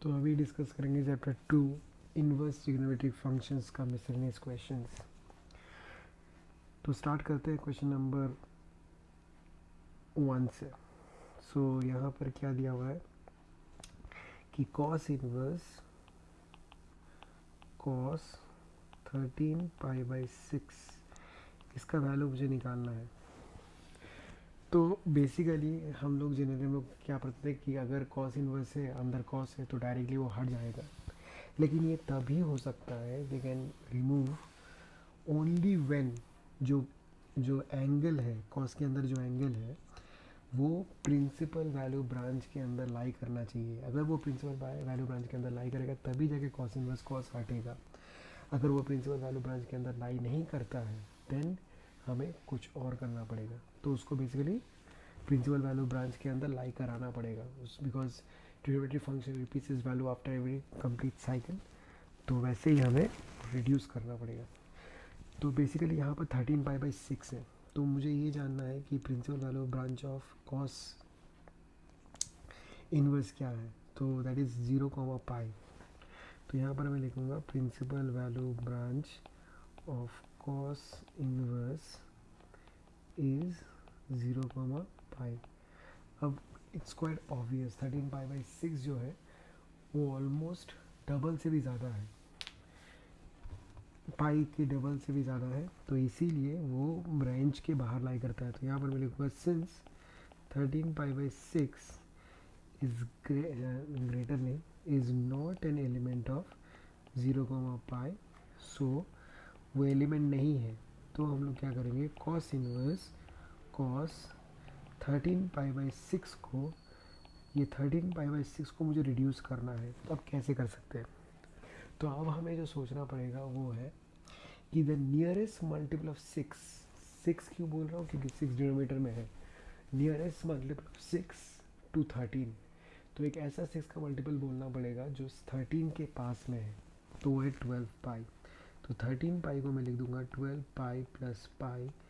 तो अभी डिस्कस करेंगे चैप्टर 2 इनवर्स ट्रिग्नोमेट्रिक फंक्शंस का मिसलेनियस क्वेश्चंस। तो स्टार्ट करते हैं क्वेश्चन नंबर 1 से। यहाँ पर क्या दिया हुआ है कि कॉस इनवर्स कॉस 13 पाई/6 इसका वैल्यू मुझे निकालना है। तो बेसिकली हम लोग जनरली लोग क्या पढ़ते थे कि अगर कॉस इनवर्स है अंदर कॉस है तो डायरेक्टली वो हट जाएगा, लेकिन ये तभी हो सकता है we can remove only when जो जो एंगल है कॉस के अंदर जो एंगल है वो प्रिंसिपल वैल्यू ब्रांच के अंदर लाई करना चाहिए। अगर वो प्रिंसिपल वैल्यू ब्रांच के अंदर लाई करेगा तभी जाके कॉस इनवर्स कॉस हटेगा। अगर वो प्रिंसिपल वैल्यू ब्रांच के अंदर लाई नहीं करता है देन हमें कुछ और करना पड़ेगा। तो उसको बेसिकली प्रिंसिपल वैल्यू ब्रांच के अंदर लाई कराना पड़ेगा because trigonometric function repeats is value after every complete cycle. तो वैसे ही हमें रिड्यूस करना पड़ेगा। तो बेसिकली यहाँ पर 13 पाई/6 है। तो मुझे ये जानना है कि principal value branch of cos inverse क्या है। तो दैट इज़ 0, पाई। तो यहाँ पर मैं लिखूँगा principal value branch of cos inverse is 0, pi. अब इट्स क्वाइट ऑब्वियस 13 पाई/6 जो है वो ऑलमोस्ट डबल से भी ज़्यादा है, पाई के डबल से भी ज़्यादा है, तो इसीलिए वो रेंज के बाहर लाई करता है। तो यहाँ पर मैं लिखूँगा सिंस 13 पाई/6 इज ग्रेटर नहीं is not an element of 0, पाई, सो वो एलिमेंट नहीं है। तो हम लोग क्या करेंगे कॉस इनवर्स कॉस 13 पाई/6 को, ये 13 पाई/6 को मुझे रिड्यूस करना है। तो अब कैसे कर सकते हैं? तो अब हमें जो सोचना पड़ेगा वो है कि द नियरेस्ट मल्टीपल ऑफ 6 क्यों बोल रहा हूँ क्योंकि 6 डिनोमीटर में है। नियरेस्ट मल्टीपल ऑफ 6 टू 13, तो एक ऐसा 6 का मल्टीपल बोलना पड़ेगा जो 13 के पास में है, तो वो है 12 पाई। तो 13 पाई को मैं लिख दूंगा 12 पाई+पाई/6।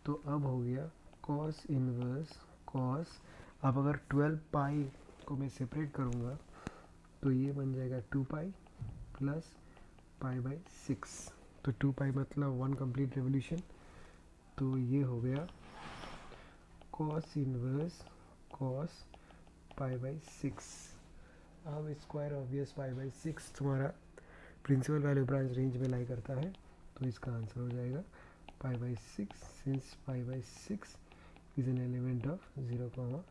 तो अब हो गया कॉस इनवर्स कॉस। अब अगर 12 पाई को मैं सेपरेट करूँगा तो ये बन जाएगा 2 पाई प्लस पाई/6। तो 2 पाई मतलब 1 कंप्लीट रेवोल्यूशन। तो ये हो गया कॉस इनवर्स कॉस पाई/6। अब स्क्वायर ऑब्वियस पाई/6 तुम्हारा प्रिंसिपल वैल्यू ब्रांच रेंज में लाई करता है, तो इसका आंसर हो जाएगा पाई/6 सिंस पाई/6 is an element of 0,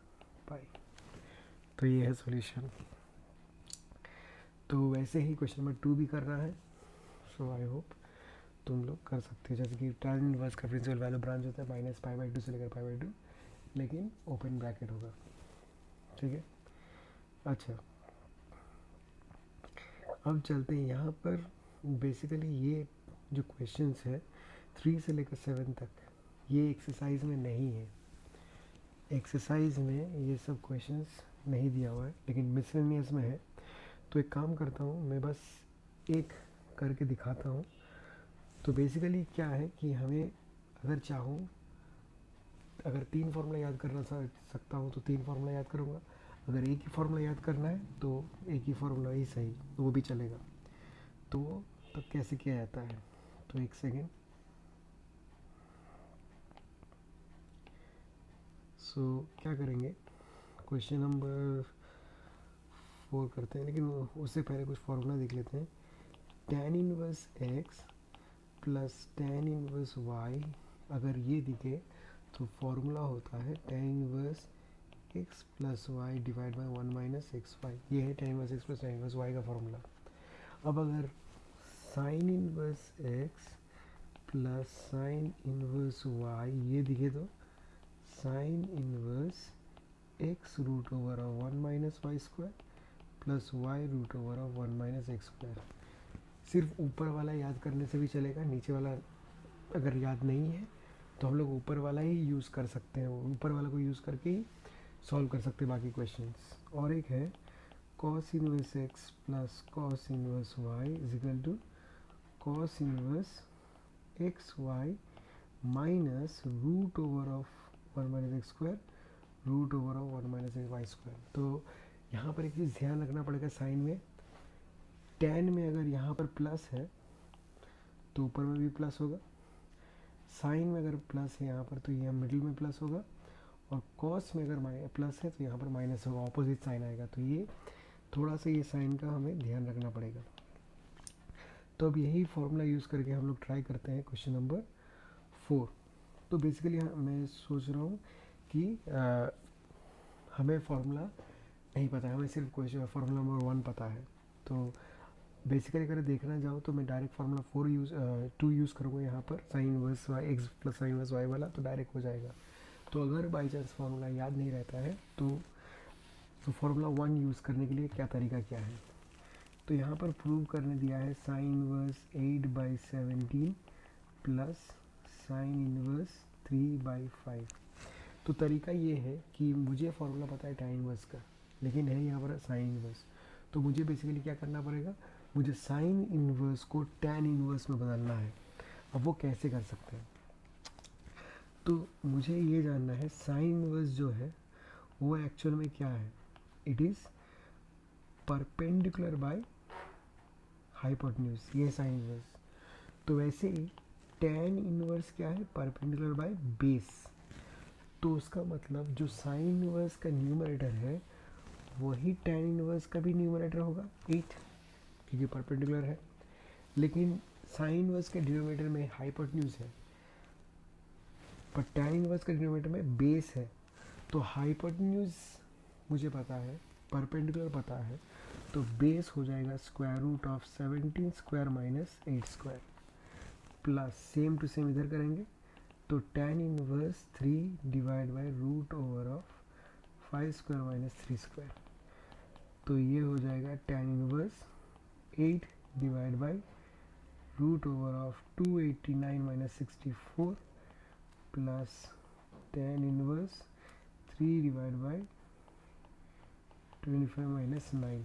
pi. तो ये है सॉल्यूशन। तो वैसे ही क्वेश्चन नंबर 2 भी करना है। सो आई होप तुम लोग कर सकते हो। जैसे कि tan इनवर्स का प्रिंसिपल वैल्यू ब्रांच होता है -पाई/2 से लेकर पाई/2, लेकिन ओपन ब्रैकेट होगा। ठीक है, अच्छा अब चलते हैं यहाँ पर। बेसिकली ये जो क्वेश्चंस है 3 से लेकर 7 तक ये एक्सरसाइज में नहीं है। एक्सरसाइज में ये सब क्वेश्चंस नहीं दिया हुआ है, लेकिन मिसलेनियस में है। तो एक काम करता हूँ मैं, बस एक करके दिखाता हूँ। तो बेसिकली क्या है कि हमें अगर चाहूँ, अगर 3 फार्मूला याद करना सकता हूँ तो 3 फार्मूला याद करूँगा। अगर एक ही फार्मूला याद करना है तो एक ही फार्मूला ही सही, वो भी चलेगा। तो तब कैसे किया जाता है, तो एक सेकेंड। क्या करेंगे, क्वेश्चन नंबर 4 करते हैं, लेकिन उससे पहले कुछ फार्मूला देख लेते हैं। tan inverse x plus tan inverse y, अगर ये दिखे तो फार्मूला होता है tan inverse x plus y divide by 1 - xy। ये है tan inverse x plus tan inverse y का फार्मूला। अब अगर sin inverse x plus sine inverse y ये दिखे तो sine inverse x root over of 1 - y² plus y root over of 1 - x²। सिर्फ ऊपर वाला याद करने से भी चलेगा, नीचे वाला अगर याद नहीं है तो हम लोग ऊपर वाला ही यूज़ कर सकते हैं। ऊपर वाला को यूज़ करके ही सॉल्व कर सकते हैं बाकी क्वेश्चंस। और एक है cos inverse x plus cos inverse y is equal to cos inverse X Y minus root over of 1 - x² root over of 1 minus X Y square. तो यहाँ पर एक चीज़ ध्यान रखना पड़ेगा, साइन में tan में अगर यहाँ पर प्लस है तो ऊपर में भी प्लस होगा, साइन में अगर प्लस है यहाँ पर तो यहाँ मिडिल में प्लस होगा, और कॉस में अगर प्लस है तो यहाँ पर माइनस होगा, ऑपोजिट साइन आएगा। तो ये थोड़ा सा ये साइन का हमें ध्यान रखना पड़ेगा। तो अब यही फॉर्मूला यूज़ करके हम लोग ट्राई करते हैं क्वेश्चन नंबर 4। तो बेसिकली मैं सोच रहा हूँ कि हमें फॉर्मूला नहीं पता है, हमें सिर्फ क्वेश्चन फार्मूला नंबर 1 पता है। तो बेसिकली अगर देखना जाओ तो मैं डायरेक्ट फार्मूला 2 यूज़ करूँगा यहाँ पर, sine inverse Y X plus sine inverse Y वाला, तो डायरेक्ट हो जाएगा। तो अगर बाई चांस फार्मूला याद नहीं रहता है तो फार्मूला 1 यूज़ करने के लिए क्या तरीका क्या है। तो यहाँ पर प्रूव करने दिया है sine inverse 8/17 plus sine inverse 3/5। तो तरीका ये है कि मुझे फार्मूला पता है tan इनवर्स का, लेकिन है यहाँ पर साइन इनवर्स। तो मुझे बेसिकली क्या करना पड़ेगा, मुझे साइन इनवर्स को tan इनवर्स में बदलना है। अब वो कैसे कर सकते हैं, तो मुझे ये जानना है साइन इनवर्स जो है वो एक्चुअल में क्या है। It is perpendicular by hypotenuse, ये साइन इनवर्स। तो वैसे ही tan इनवर्स क्या है, परपेंडिकुलर बाय बेस। तो उसका मतलब जो साइन इनवर्स का न्यूमरेटर है वही tan इनवर्स का भी न्यूमरेटर होगा 8, क्योंकि परपेंडिकुलर है। लेकिन साइन इनवर्स के डिनोमिनेटर में हाइपोटेन्यूज है, पर tan इनवर्स का डिनोमिनेटर में बेस है। तो हाइपोटेन्यूज मुझे पता है, परपेंडिकुलर पता है, तो बेस हो जाएगा square root of 17 square minus 8 square, plus same to same इधर करेंगे तो tan inverse 3 divide by root over of 5 square minus 3 square. तो ये हो जाएगा tan inverse 8 divide by root over of 289 minus 64 plus tan inverse 3 divide by 25 minus 9।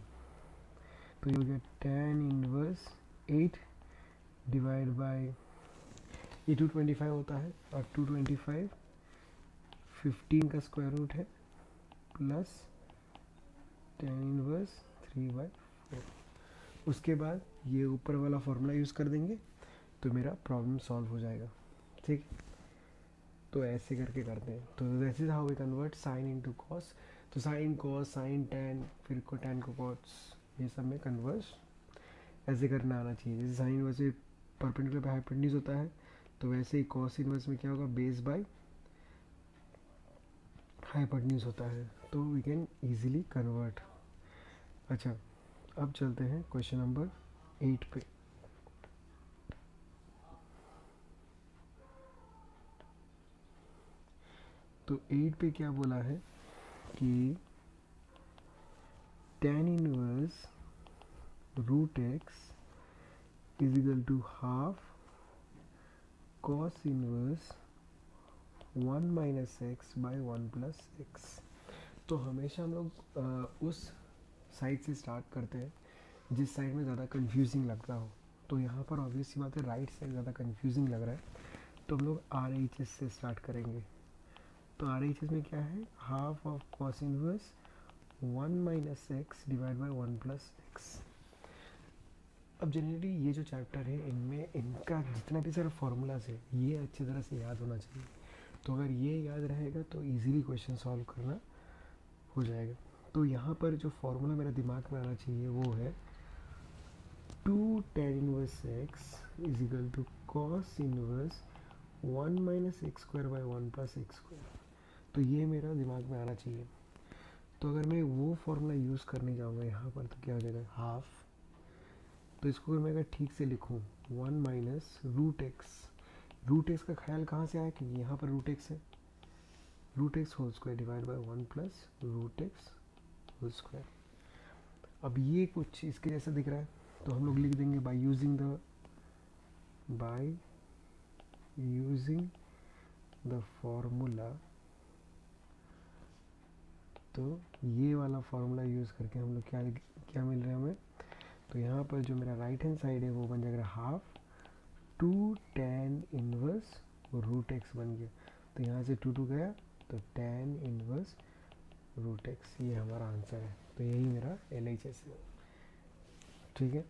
तो ये हो गया tan इनवर्स 8 डिवाइड बाय, ये 225 होता है, और 225 15 का स्क्वायर रूट है, प्लस tan इनवर्स 3/4। उसके बाद ये ऊपर वाला फॉर्मूला यूज़ कर देंगे तो मेरा प्रॉब्लम सॉल्व हो जाएगा। ठीक, तो ऐसे करके करते हैं। तो this is how we convert sine into cos. तो साइन कॉस साइन टैन, फिर को टैन को कॉस, ये सब में कन्वर्स ऐसे करना आना चाहिए। जैसे साइन वैसे परपेंडिकुलर पे हाइपोटेन्यूज होता है, तो वैसे ही कॉस इनवर्स में क्या होगा, बेस बाय हाइपोटेन्यूज होता है। तो वी कैन इजीली कन्वर्ट। अच्छा, अब चलते हैं क्वेश्चन नंबर 8 पे। तो 8 पे क्या बोला है कि tan inverse root X is equal to half cos inverse 1 minus X by 1 plus X. तो हमेशा हम लोग उस साइड से स्टार्ट करते हैं जिस साइड में ज़्यादा कंफ्यूजिंग लगता हो। तो यहाँ पर ऑब्वियस सी बात है, राइट साइड ज़्यादा कंफ्यूजिंग लग रहा है, तो हम लोग आर एच एस से स्टार्ट करेंगे। तो आर एच एस में क्या है, half of cos inverse 1 minus x divide by 1 plus x. अब जनरली ये जो चैप्टर है इनमें इनका जितना भी सारा फार्मूलाज है ये अच्छी तरह से याद होना चाहिए। तो अगर ये याद रहेगा तो इजीली क्वेश्चन सॉल्व करना हो जाएगा। तो यहाँ पर जो फार्मूला मेरा दिमाग में आना चाहिए वो है 2 tan inverse X is equal to cos inverse 1 minus X square by 1 plus X square. तो ये मेरा दिमाग में आना चाहिए। तो अगर मैं वो फार्मूला यूज़ करने जाऊँगा यहाँ पर तो क्या हो जाएगा, हाफ। तो इसको अगर मैं अगर ठीक से लिखूँ 1 माइनस रूट एक्स का ख्याल कहाँ से आया, क्योंकि यहाँ पर रूट एक्स है, root X whole square divide by 1 plus root X whole square. अब ये कुछ इसके जैसा दिख रहा है तो हम लोग लिख देंगे बाय यूजिंग द फॉर्मूला। तो ये वाला फार्मूला यूज़ करके हम लोग क्या क्या मिल रहा है हमें, तो यहाँ पर जो मेरा राइट हैंड साइड है वो बन जाएगा half 2 tan inverse root X बन गया। तो यहाँ से 2 गया तो tan इनवर्स रूट एक्स, ये हमारा आंसर है। तो यही मेरा LHS है। ठीक है,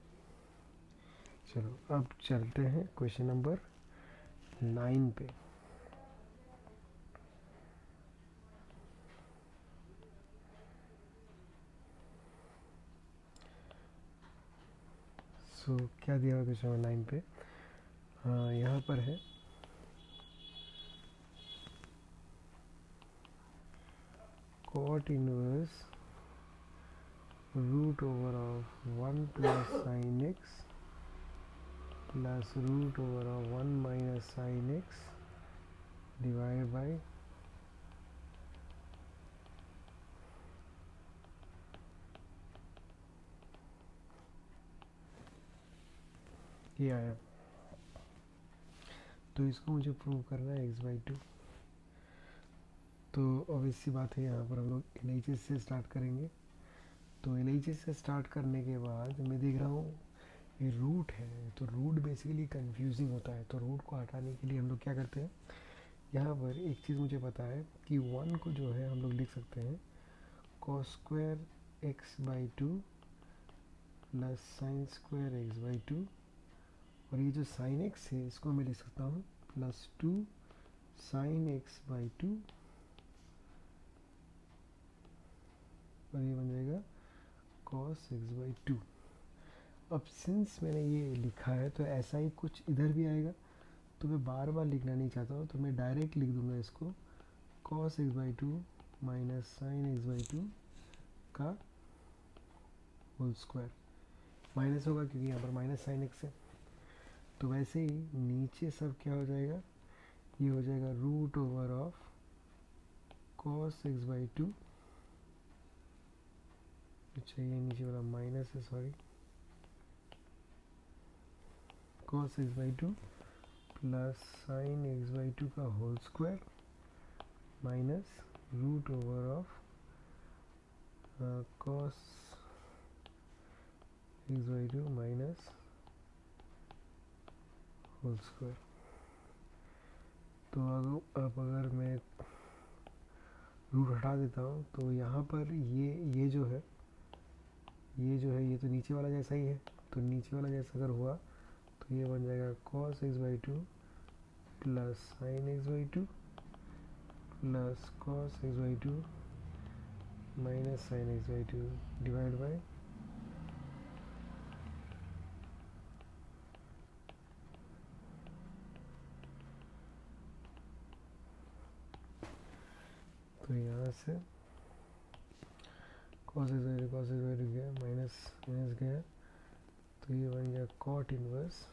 चलो अब चलते हैं क्वेश्चन नंबर 9 पे। सो क्या दिया हुआ क्वेश्चन नंबर 9 पे? हाँ, यहाँ पर है cot inverse root over of 1 plus sine X plus root over of 1 minus sine X divide by ये आया। तो इसको मुझे प्रूव करना है x/2। तो ऑब्वियसली बात है, यहाँ पर हम लोग LHS से स्टार्ट करेंगे। तो LHS से स्टार्ट करने के बाद मैं देख रहा हूँ ये रूट है, तो रूट बेसिकली कंफ्यूजिंग होता है। तो रूट को हटाने के लिए हम लोग क्या करते हैं, यहाँ पर एक चीज़ मुझे पता है कि 1 को जो है हम लोग लिख सकते हैं cos square x/2 plus sine square x/2, और ये जो साइन एक्स है इसको मैं लिख सकता हूँ +2 साइन x/2, और ये बन जाएगा cos x/2। अब सिंस मैंने ये लिखा है तो ऐसा ही कुछ इधर भी आएगा, तो मैं बार बार लिखना नहीं चाहता हूँ, तो मैं डायरेक्ट लिख दूंगा इसको cos x/2 minus sine x/2 का होल स्क्वायर। माइनस होगा क्योंकि यहाँ पर माइनस साइन एक्स है। तो वैसे ही नीचे सब क्या हो जाएगा, ये हो जाएगा root over of cos x/2। अच्छा, ये नीचे वाला माइनस है, sorry, cos x/2 plus sine x/2 का whole square minus root over of cos x/2 minus whole square. तो अब अगर मैं रूट हटा देता हूँ तो यहाँ पर ये जो है ये तो नीचे वाला जैसा ही है। तो नीचे वाला जैसा अगर हुआ तो ये बन जाएगा cos x/2 plus sine x/2 plus cos x/2 minus sine x/2 divide by तो यहाँ से cos x/2 गया, माइनस गया, तो ये बन गया cot इनवर्स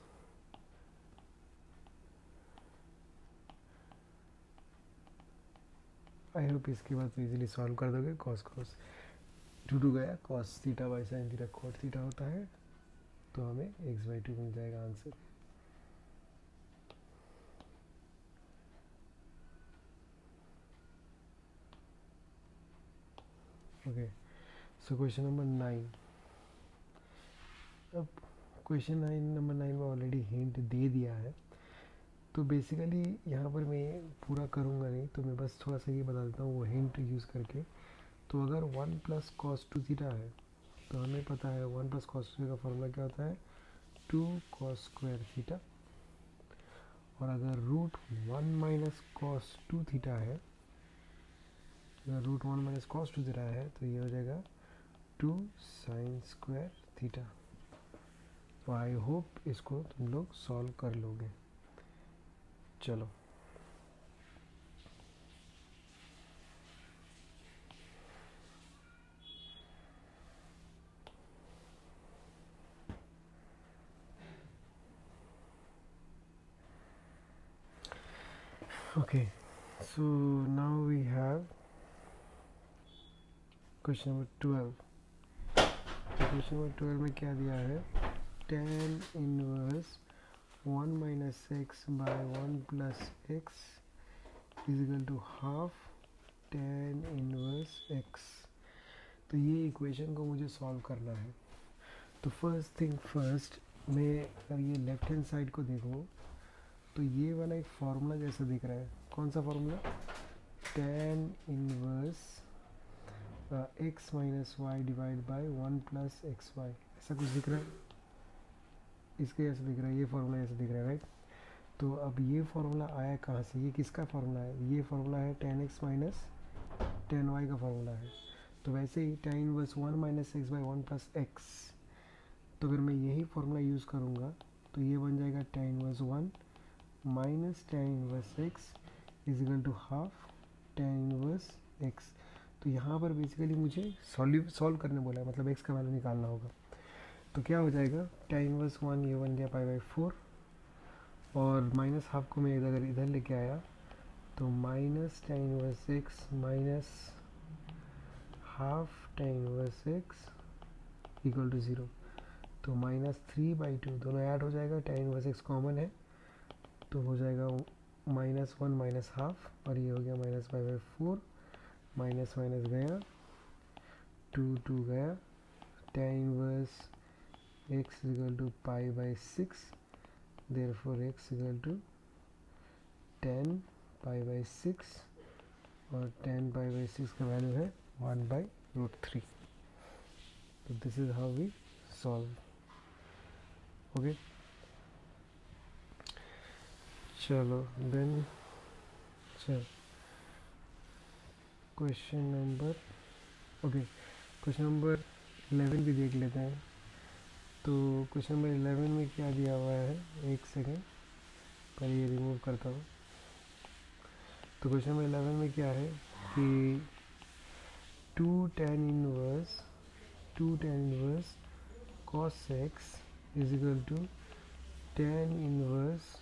आई होप इसके बाद तो इजीली सॉल्व कर दोगे। cos 2 गया, cos theta by sine theta cot theta होता है, तो हमें x/2 मिल जाएगा answer. Okay, so question number 9। अब क्वेश्चन नंबर 9 में ऑलरेडी हिंट दे दिया है, तो बेसिकली यहाँ पर मैं पूरा करूँगा नहीं, तो मैं बस थोड़ा सा ये बता देता हूँ वो हिंट यूज़ करके। तो अगर 1 प्लस cos 2 थीटा है, तो हमें पता है 1 प्लस cos 2 का फॉर्मूला क्या होता है, 2 cos स्क्वायर थीटा। और अगर रूट 1 माइनस cos 2 थीटा है, अगर रूट 1 माइनस cos 2 थीटा है, तो ये हो जाएगा 2 साइन स्क्वायर थीटा। तो आई होप इसको तुम लोग सॉल्व कर लोगे। चलो, okay, so now we have question number 12। तो क्वेश्चन नंबर 12 में क्या दिया है, tan inverse 1 minus X by 1 plus X is equal to half tan inverse X. तो ये इक्वेशन को मुझे सॉल्व करना है। तो फर्स्ट थिंग फर्स्ट, मैं अगर ये लेफ्ट हैंड साइड को देखूँ तो ये वाला एक फार्मूला जैसा दिख रहा है। कौन सा formula, tan inverse X minus Y divide by 1 plus X Y, ऐसा कुछ दिख रहा है, इसके ऐसे दिख रहा है, ये फार्मूला ऐसे दिख रहा है, राइट। तो अब ये फार्मूला आया कहाँ से, ये किसका फार्मूला है, ये फार्मूला है tan x minus tan y का फार्मूला है। तो वैसे ही tan inverse 1 minus x by 1 plus X, तो अगर मैं यही फार्मूला यूज़ करूँगा तो ये बन जाएगा tan inverse 1 minus tan inverse X is equal to half tan inverse X. तो यहाँ पर बेसिकली मुझे सॉल्व करने बोला है, मतलब एक्स का वैल्यू निकालना होगा। तो क्या हो जाएगा, tan इनवर्स 1 ये बन गया पाई बाई 4, और माइनस हाफ को मैं अगर इधर लेके आया तो minus tan inverse X minus half tan inverse X equal to 0। तो -3/2 दोनों ऐड हो जाएगा, tan इनवर्स एक्स कॉमन है तो हो जाएगा -1 माइनस हाफ, और ये हो गया -5/4, माइनस माइनस गया 2 गया, tan inverse X equal to pi by 6, therefore X equal to 10 pi by 6, और 10 पाई बाई 6 का वैल्यू है 1/√3। तो this is how we solve. Okay, चलो देन चल question number, okay question number 11 भी देख लेते हैं। तो क्वेश्चन नंबर 11 में क्या दिया हुआ है, एक सेकेंड पहले ये रिमूव करता हूँ। तो क्वेश्चन नंबर 11 में क्या है कि 2 tan inverse cos x is equal to tan inverse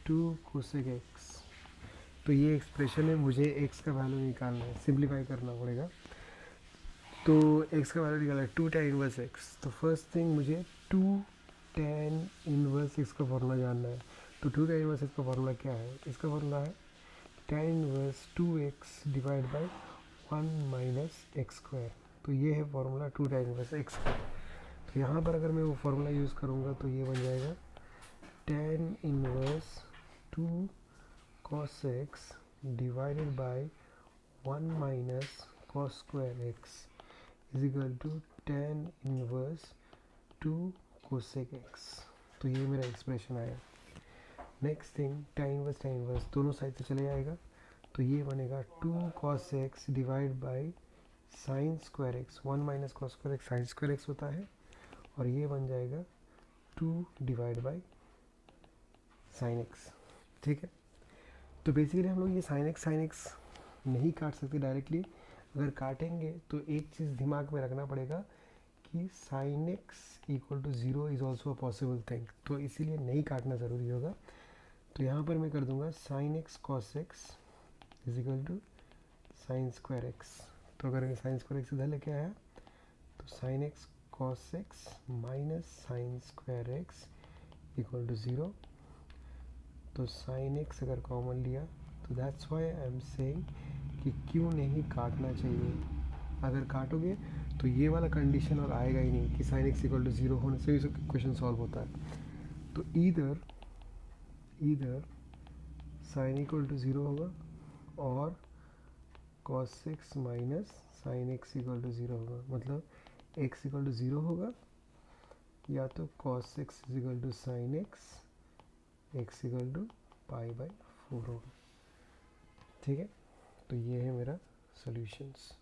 2 cosec x। तो ये एक्सप्रेशन है, मुझे x का वैल्यू निकालना है, सिंप्लीफाई करना पड़ेगा। तो x का वैल्यू निकालना है 2 tan इनवर्स x। तो फर्स्ट थिंग मुझे 2 tan इनवर्स x का फॉर्मूला जानना है। तो 2 tan इनवर्स x का फॉर्मूला क्या है, इसका फॉर्मूला है tan inverse 2x divide by 1 minus X square. तो ये है फॉर्मूला 2 tan इनवर्स x का। तो यहाँ पर अगर मैं वो फार्मूला यूज़ करूँगा तो ये बन जाएगा tan inverse 2 cos x divided by 1 minus cos square x is equal to tan inverse 2 cosec x। तो ये मेरा एक्सप्रेशन आया। नेक्स्ट थिंग tan इनवर्स दोनों साइड से चले जाएगा, तो ये बनेगा 2 cos x divide by sine square x, 1 minus cos square x sine square x होता है, और ये बन जाएगा 2 डिवाइड बाई साइन एक्स। ठीक है, तो बेसिकली हम लोग ये साइन एक्स नहीं काट सकते डायरेक्टली। अगर काटेंगे तो एक चीज़ दिमाग में रखना पड़ेगा कि sine x equal to 0 is also a possible thing, तो इसीलिए नहीं काटना ज़रूरी होगा। तो यहाँ पर मैं कर दूंगा sine x cos x is equal to sine square x. तो अगर मैं साइन स्क्वायर एक्स इधर लेके आया तो sine x cos x minus sine square x equal to 0। तो साइन एक्स अगर कॉमन लिया तो that's why I am saying कि क्यों नहीं काटना चाहिए। अगर काटोगे तो ये वाला कंडीशन और आएगा ही नहीं कि साइन एक्स इक्वल टू 0 होने से भी क्वेश्चन सॉल्व होता है। तो ईदर साइन इक्वल टू 0 होगा और cos x minus sine x equal to 0 होगा, मतलब x इक्वल टू 0 होगा, या तो cos x equal to sine x equal to pi by 4 होगा। ठीक है, तो ये है मेरा सॉल्यूशंस।